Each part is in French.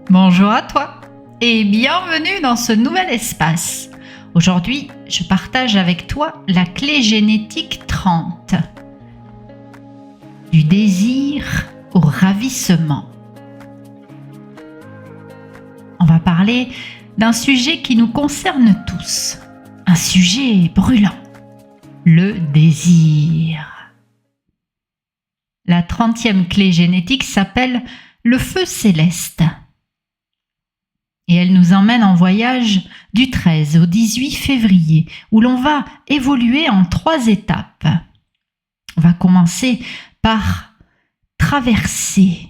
Bonjour à toi et bienvenue dans ce nouvel espace. Aujourd'hui, je partage avec toi la clé génétique 30. Du désir au ravissement. On va parler d'un sujet qui nous concerne tous. Un sujet brûlant. Le désir. La 30e clé génétique s'appelle le feu céleste. Et elle nous emmène en voyage du 13 au 18 février, où l'on va évoluer en 3 étapes. On va commencer par traverser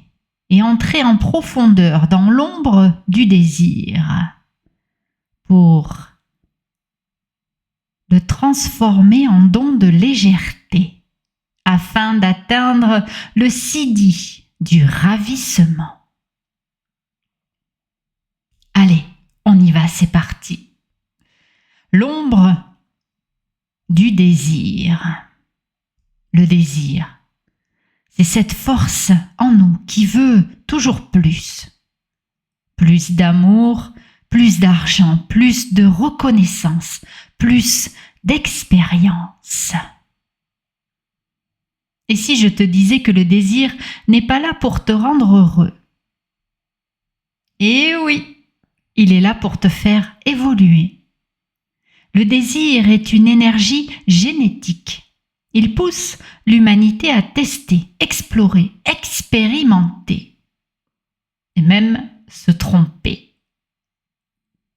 et entrer en profondeur dans l'ombre du désir pour le transformer en don de légèreté afin d'atteindre le siddhi du ravissement. Allez, on y va, c'est parti. L'ombre du désir. Le désir, c'est cette force en nous qui veut toujours plus. Plus d'amour, plus d'argent, plus de reconnaissance, plus d'expérience. Et si je te disais que le désir n'est pas là pour te rendre heureux? Eh oui! Il est là pour te faire évoluer. Le désir est une énergie génétique. Il pousse l'humanité à tester, explorer, expérimenter et même se tromper.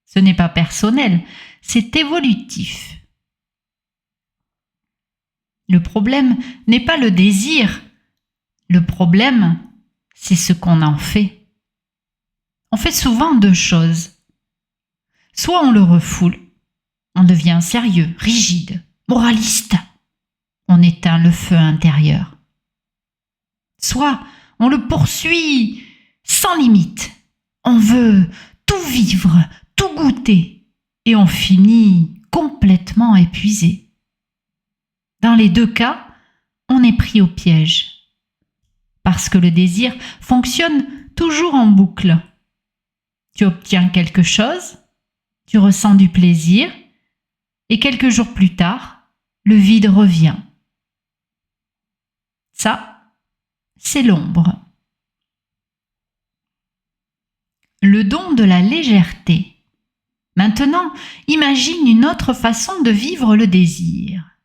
Ce n'est pas personnel, c'est évolutif. Le problème n'est pas le désir. Le problème, c'est ce qu'on en fait. On fait souvent 2 choses. Soit on le refoule, on devient sérieux, rigide, moraliste, on éteint le feu intérieur. Soit on le poursuit sans limite, on veut tout vivre, tout goûter, et on finit complètement épuisé. Dans les 2 cas, on est pris au piège, parce que le désir fonctionne toujours en boucle. Tu obtiens quelque chose, tu ressens du plaisir, et quelques jours plus tard, le vide revient. Ça, c'est l'ombre. Le don de la légèreté. Maintenant, imagine une autre façon de vivre le désir.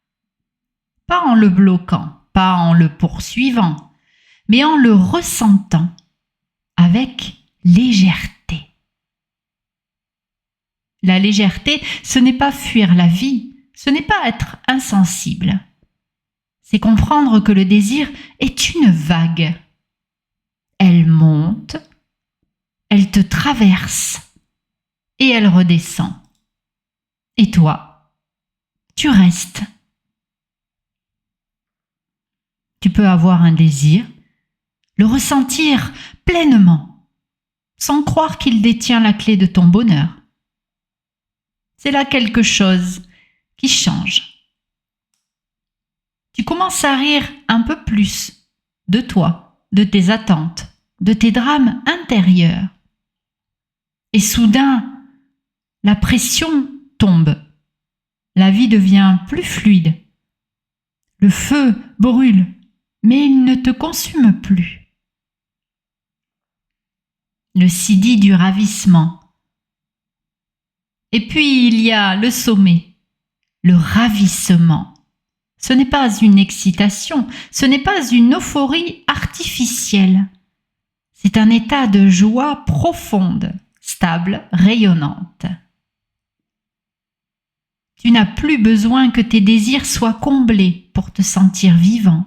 Pas en le bloquant, pas en le poursuivant, mais en le ressentant avec légèreté. La légèreté, ce n'est pas fuir la vie, ce n'est pas être insensible. C'est comprendre que le désir est une vague. Elle monte, elle te traverse et elle redescend. Et toi, tu restes. Tu peux avoir un désir, le ressentir pleinement, sans croire qu'il détient la clé de ton bonheur. C'est là quelque chose qui change. Tu commences à rire un peu plus de toi, de tes attentes, de tes drames intérieurs. Et soudain, la pression tombe. La vie devient plus fluide. Le feu brûle, mais il ne te consume plus. Le siddhi du ravissement. Et puis il y a le sommet, le ravissement. Ce n'est pas une excitation, ce n'est pas une euphorie artificielle. C'est un état de joie profonde, stable, rayonnante. Tu n'as plus besoin que tes désirs soient comblés pour te sentir vivant.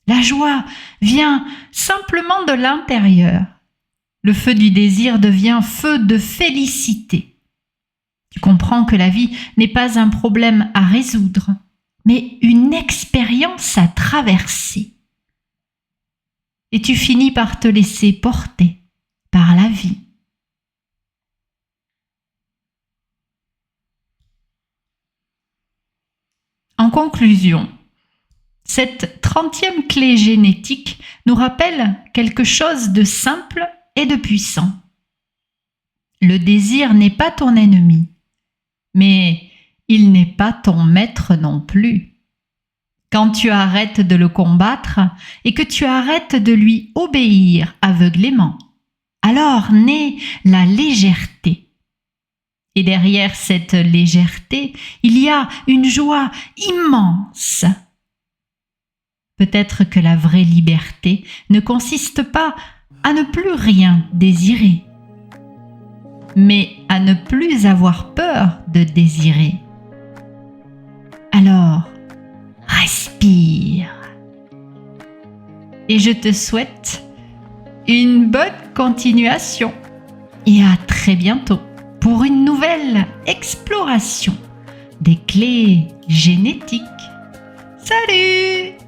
La joie vient simplement de l'intérieur. Le feu du désir devient feu de félicité. Tu comprends que la vie n'est pas un problème à résoudre, mais une expérience à traverser. Et tu finis par te laisser porter par la vie. En conclusion, cette 30e clé génétique nous rappelle quelque chose de simple et de puissant. Le désir n'est pas ton ennemi, mais il n'est pas ton maître non plus. Quand tu arrêtes de le combattre et que tu arrêtes de lui obéir aveuglément, alors naît la légèreté. Et derrière cette légèreté, il y a une joie immense. Peut-être que la vraie liberté ne consiste pas à ne plus rien désirer, mais à ne plus avoir peur de désirer. Alors, respire. Et je te souhaite une bonne continuation et à très bientôt pour une nouvelle exploration des clés génétiques. Salut!